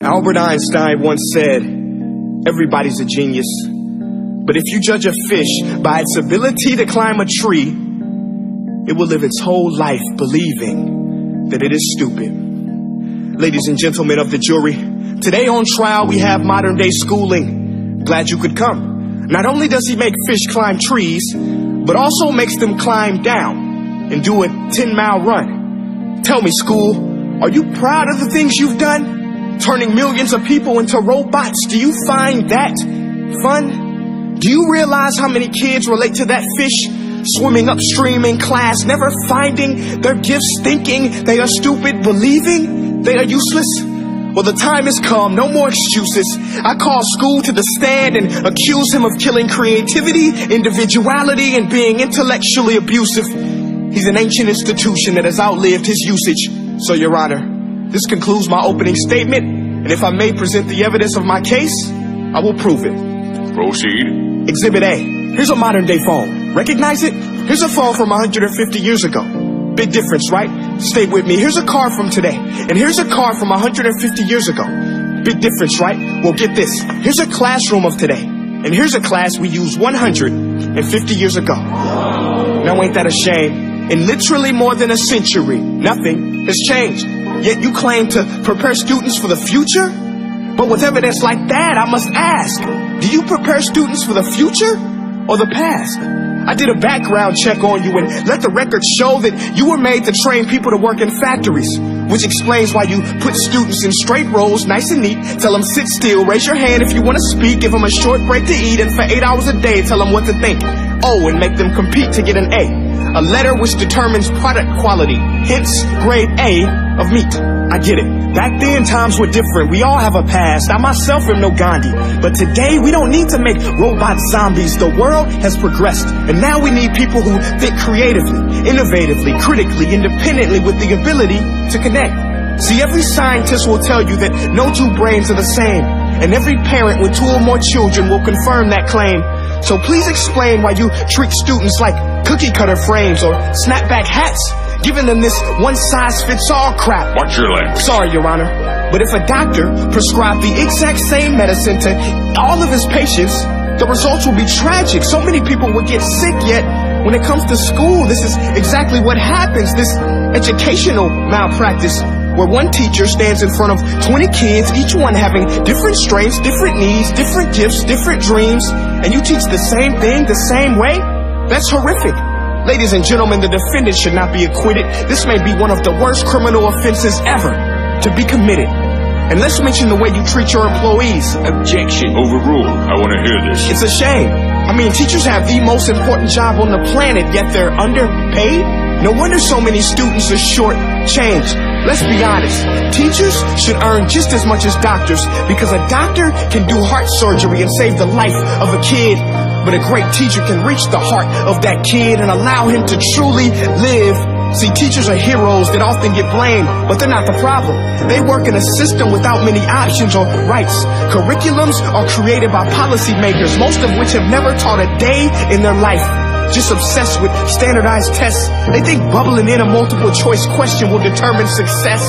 Albert Einstein once said, everybody's a genius. But if you judge a fish by its ability to climb a tree, it will live its whole life believing that it is stupid. Ladies and gentlemen of the jury, today on trial we have modern day schooling. Glad you could come. Not only does he make fish climb trees, but also makes them climb down and do a 10-mile run. Tell me, school, are you proud of the things you've done? Turning millions of people into robots, do you find that fun? Do you realize how many kids relate to that fish swimming upstream in class, never finding their gifts, thinking they are stupid, believing they are useless? Well, the time has come, no more excuses. I call school to the stand and accuse him of killing creativity, individuality, and being intellectually abusive. He's an ancient institution that has outlived his usage. So, Your Honor, this concludes my opening statement, and if I may present the evidence of my case, I will prove it. Proceed. Exhibit A. Here's a modern day phone. Recognize it? Here's a phone from 150 years ago. Big difference, right? Stay with me. Here's a car from today, and here's a car from 150 years ago. Big difference, right? Well, get this. Here's a classroom of today, and here's a class we used 150 years ago. Now, ain't that a shame? In literally more than a century, nothing has changed. Yet you claim to prepare students for the future? But with evidence like that, I must ask, do you prepare students for the future or the past? I did a background check on you and let the record show that you were made to train people to work in factories, which explains why you put students in straight rows, nice and neat, tell them sit still, raise your hand if you want to speak, give them a short break to eat, and for 8 hours a day tell them what to think. Oh, and make them compete to get an A letter which determines product quality, hence grade A of meat. I get it. Back then, times were different. We all have a past. I myself am no Gandhi. But today, we don't need to make robot zombies. The world has progressed. And now we need people who think creatively, innovatively, critically, independently, with the ability to connect. See, every scientist will tell you that no two brains are the same. And every parent with 2 or more children will confirm that claim. So please explain why you treat students like cookie cutter frames or snapback hats, giving them this one-size-fits-all crap. Watch your language. Sorry, Your Honor, but if a doctor prescribed the exact same medicine to all of his patients, the results will be tragic. So many people will get sick, yet when it comes to school, this is exactly what happens, this educational malpractice, where one teacher stands in front of 20 kids, each one having different strengths, different needs, different gifts, different dreams, and you teach the same thing the same way? That's horrific. Ladies and gentlemen, the defendant should not be acquitted. This may be one of the worst criminal offenses ever to be committed. And let's mention the way you treat your employees. Objection. Overruled. I want to hear this. It's a shame. I mean, teachers have the most important job on the planet, yet they're underpaid? No wonder so many students are short-changed. Let's be honest. Teachers should earn just as much as doctors, because a doctor can do heart surgery and save the life of a kid. But a great teacher can reach the heart of that kid and allow him to truly live. See, teachers are heroes that often get blamed, but they're not the problem. They work in a system without many options or rights. Curriculums are created by policymakers, most of which have never taught a day in their life. Just obsessed with standardized tests. They think bubbling in a multiple choice question will determine success.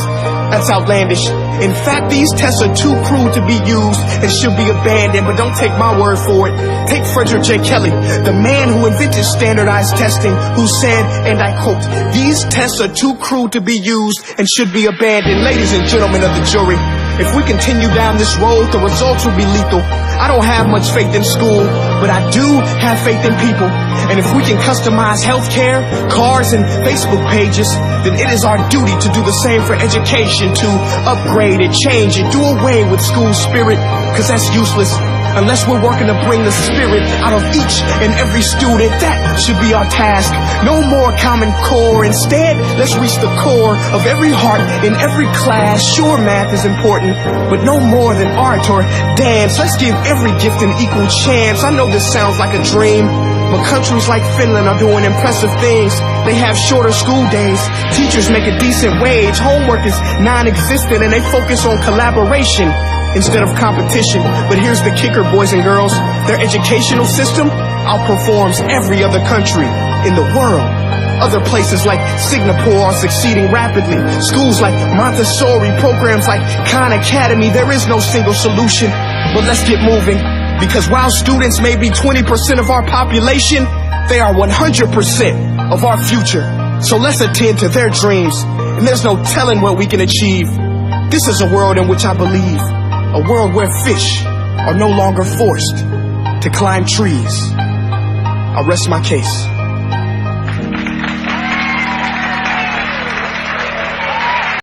That's outlandish. In fact, these tests are too crude to be used and should be abandoned, but don't take my word for it. Take Frederick J. Kelly, the man who invented standardized testing, who said, and I quote, "These tests are too crude to be used and should be abandoned." Ladies and gentlemen of the jury, if we continue down this road, the results will be lethal. I don't have much faith in school, but I do have faith in people. And if we can customize healthcare, cars, and Facebook pages, then it is our duty to do the same for education, to upgrade it, change it, do away with school spirit, because that's useless. Unless we're working to bring the spirit out of each and every student, that should be our task. No more Common Core. Instead, let's reach the core of every heart in every class. Sure, math is important, but no more than art or dance. Let's give every gift an equal chance. I know this sounds like a dream, but countries like Finland are doing impressive things. They have shorter school days. Teachers make a decent wage. Homework is non-existent, and they focus on collaboration instead of competition. But here's the kicker, boys and girls. Their educational system outperforms every other country in the world. Other places like Singapore are succeeding rapidly. Schools like Montessori, programs like Khan Academy, there is no single solution. But let's get moving, because while students may be 20% of our population, they are 100% of our future. So let's attend to their dreams, and there's no telling what we can achieve. This is a world in which I believe, a world where fish are no longer forced to climb trees. I rest my case.